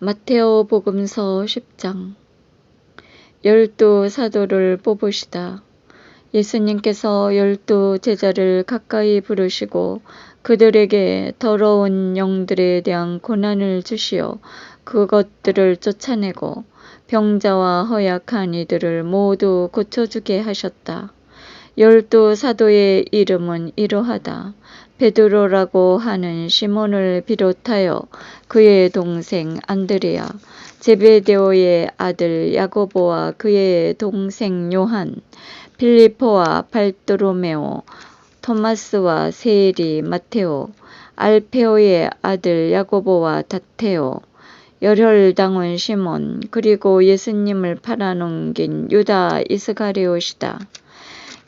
마테오 복음서 10장. 12 사도를 뽑으시다. 예수님께서 12 제자를 가까이 부르시고 그들에게 더러운 영들에 대한 고난을 주시어 그것들을 쫓아내고 병자와 허약한 이들을 모두 고쳐주게 하셨다. 12 사도의 이름은 이러하다. 베드로라고 하는 시몬을 비롯하여 그의 동생 안드레아, 제베데오의 아들 야고보와 그의 동생 요한, 필리포와 발도로메오, 토마스와 세리, 마테오, 알페오의 아들 야고보와 다테오, 열혈당원 시몬, 그리고 예수님을 팔아넘긴 유다 이스가리옷이다.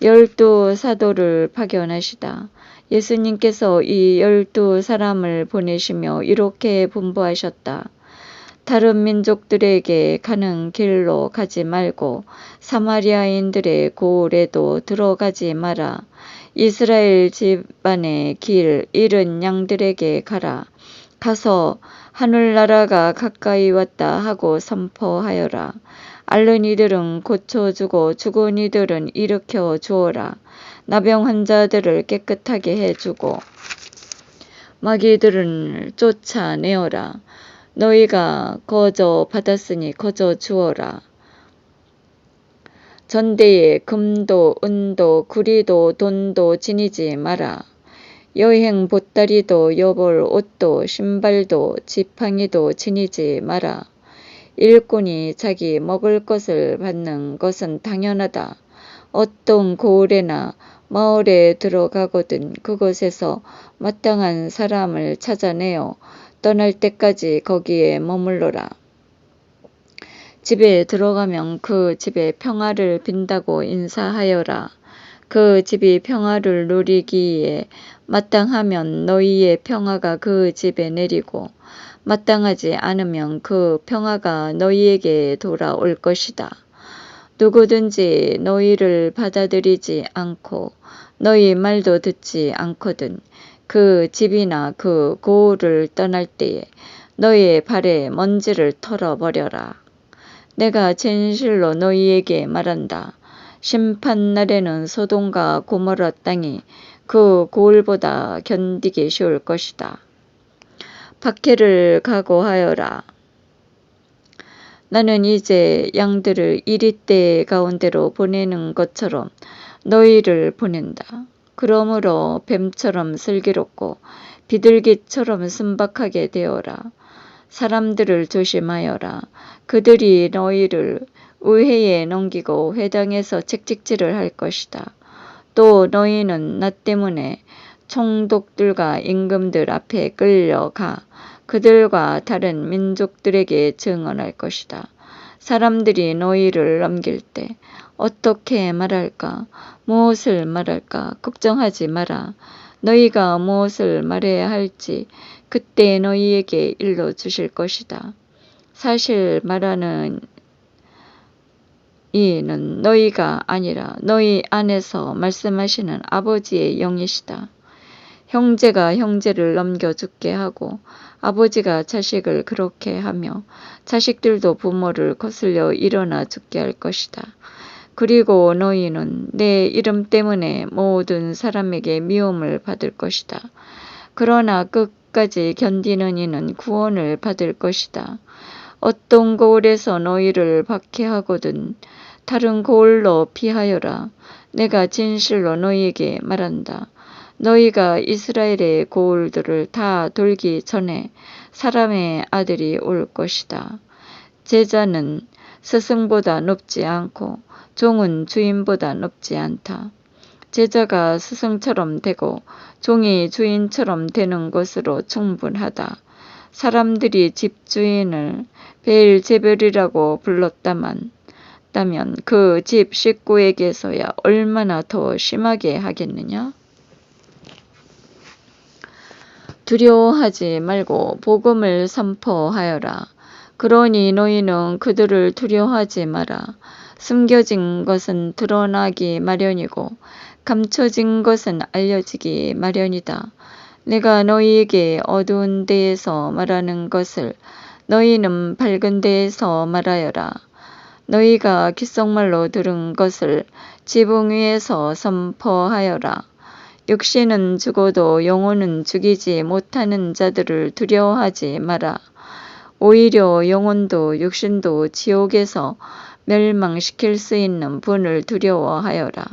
12 사도를 파견하시다. 예수님께서 이 12 사람을 보내시며 이렇게 분부하셨다. 다른 민족들에게 가는 길로 가지 말고 사마리아인들의 고을에도 들어가지 마라. 이스라엘 집안의 길 잃은 양들에게 가라. 가서 하늘나라가 가까이 왔다 하고 선포하여라. 앓는 이들은 고쳐주고 죽은 이들은 일으켜 주어라. 나병 환자들을 깨끗하게 해주고 마귀들은 쫓아내어라. 너희가 거저 받았으니 거저 주어라. 전대에 금도 은도 구리도 돈도 지니지 마라. 여행 보따리도 여벌 옷도 신발도 지팡이도 지니지 마라. 일꾼이 자기 먹을 것을 받는 것은 당연하다. 어떤 고을에나 마을에 들어가거든 그곳에서 마땅한 사람을 찾아내어 떠날 때까지 거기에 머물러라. 집에 들어가면 그 집에 평화를 빈다고 인사하여라. 그 집이 평화를 누리기에 마땅하면 너희의 평화가 그 집에 내리고 마땅하지 않으면 그 평화가 너희에게 돌아올 것이다. 누구든지 너희를 받아들이지 않고 너희 말도 듣지 않거든 그 집이나 그 고을을 떠날 때에 너희의 발에 먼지를 털어버려라. 내가 진실로 너희에게 말한다. 심판날에는 소돔과 고모라 땅이 그 고을보다 견디기 쉬울 것이다. 박해를 각오하여라. 나는 이제 양들을 이리떼 가운데로 보내는 것처럼 너희를 보낸다. 그러므로 뱀처럼 슬기롭고 비둘기처럼 순박하게 되어라. 사람들을 조심하여라. 그들이 너희를 의회에 넘기고 회당에서 책찍질을 할 것이다. 또 너희는 나 때문에 총독들과 임금들 앞에 끌려가 그들과 다른 민족들에게 증언할 것이다. 사람들이 너희를 넘길 때 어떻게 말할까? 무엇을 말할까? 걱정하지 마라. 너희가 무엇을 말해야 할지 그때 너희에게 일러주실 것이다. 사실 말하는 이는 너희가 아니라 너희 안에서 말씀하시는 아버지의 영이시다. 형제가 형제를 넘겨 죽게 하고 아버지가 자식을 그렇게 하며 자식들도 부모를 거슬려 일어나 죽게 할 것이다. 그리고 너희는 내 이름 때문에 모든 사람에게 미움을 받을 것이다. 그러나 끝까지 견디는 이는 구원을 받을 것이다. 어떤 고을에서 너희를 박해하거든 다른 고을로 피하여라. 내가 진실로 너희에게 말한다. 너희가 이스라엘의 고을들을 다 돌기 전에 사람의 아들이 올 것이다. 제자는 스승보다 높지 않고 종은 주인보다 높지 않다. 제자가 스승처럼 되고 종이 주인처럼 되는 것으로 충분하다. 사람들이 집주인을 베엘제불이라고 불렀다면 그 집 식구에게서야 얼마나 더 심하게 하겠느냐? 두려워하지 말고 복음을 선포하여라. 그러니 너희는 그들을 두려워하지 마라. 숨겨진 것은 드러나기 마련이고 감춰진 것은 알려지기 마련이다. 내가 너희에게 어두운 데에서 말하는 것을 너희는 밝은 데에서 말하여라. 너희가 귓속말로 들은 것을 지붕 위에서 선포하여라. 육신은 죽어도 영혼은 죽이지 못하는 자들을 두려워하지 마라. 오히려 영혼도 육신도 지옥에서 멸망시킬 수 있는 분을 두려워하여라.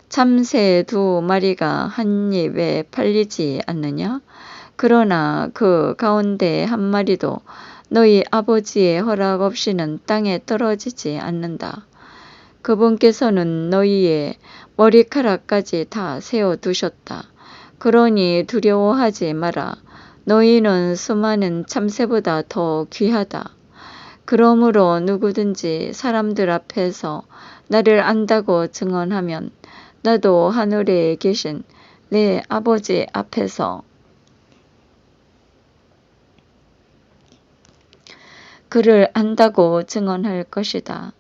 참새 2마리가 한 입에 팔리지 않느냐? 그러나 그 가운데 1마리도 너희 아버지의 허락 없이는 땅에 떨어지지 않는다. 그분께서는 너희의 머리카락까지 다 세워두셨다. 그러니 두려워하지 마라. 너희는 수많은 참새보다 더 귀하다. 그러므로 누구든지 사람들 앞에서 나를 안다고 증언하면 나도 하늘에 계신 내 아버지 앞에서 그를 안다고 증언할 것이다.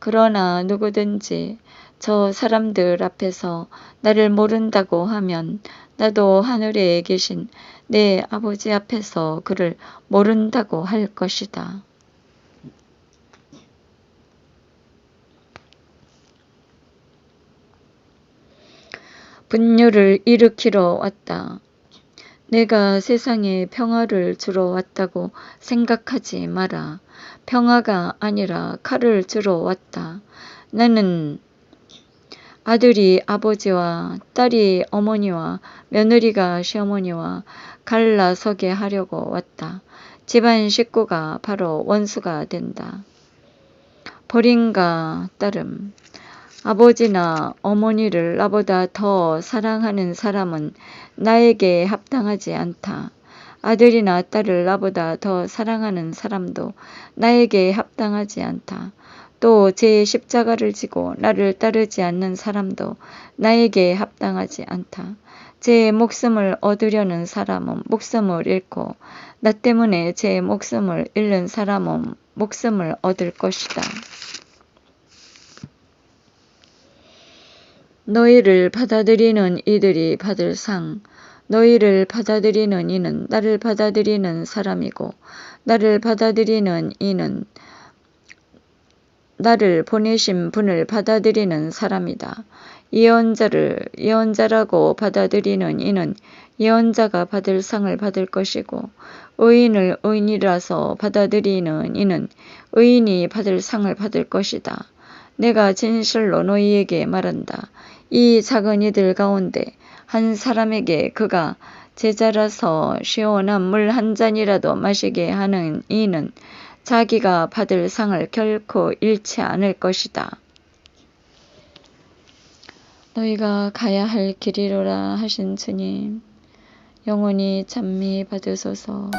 그러나 누구든지 저 사람들 앞에서 나를 모른다고 하면 나도 하늘에 계신 내 아버지 앞에서 그를 모른다고 할 것이다. 분열을 일으키러 왔다. 내가 세상에 평화를 주러 왔다고 생각하지 마라. 평화가 아니라 칼을 주러 왔다. 나는 아들이 아버지와 딸이 어머니와 며느리가 시어머니와 갈라서게 하려고 왔다. 집안 식구가 바로 원수가 된다. 버림과 따름. 아버지나 어머니를 나보다 더 사랑하는 사람은 나에게 합당하지 않다. 아들이나 딸을 나보다 더 사랑하는 사람도 나에게 합당하지 않다. 또 제 십자가를 지고 나를 따르지 않는 사람도 나에게 합당하지 않다. 제 목숨을 얻으려는 사람은 목숨을 잃고 나 때문에 제 목숨을 잃는 사람은 목숨을 얻을 것이다. 너희를 받아들이는 이들이 받을 상. 너희를 받아들이는 이는 나를 받아들이는 사람이고 나를 받아들이는 이는 나를 보내신 분을 받아들이는 사람이다. 예언자를 예언자라고 받아들이는 이는 예언자가 받을 상을 받을 것이고 의인을 의인이라서 받아들이는 이는 의인이 받을 상을 받을 것이다. 내가 진실로 너희에게 말한다. 이 작은 이들 가운데 한 사람에게 그가 제자라서 시원한 물 한 잔이라도 마시게 하는 이는 자기가 받을 상을 결코 잃지 않을 것이다. 너희가 가야 할 길이로라 하신 주님, 영원히 찬미 받으소서.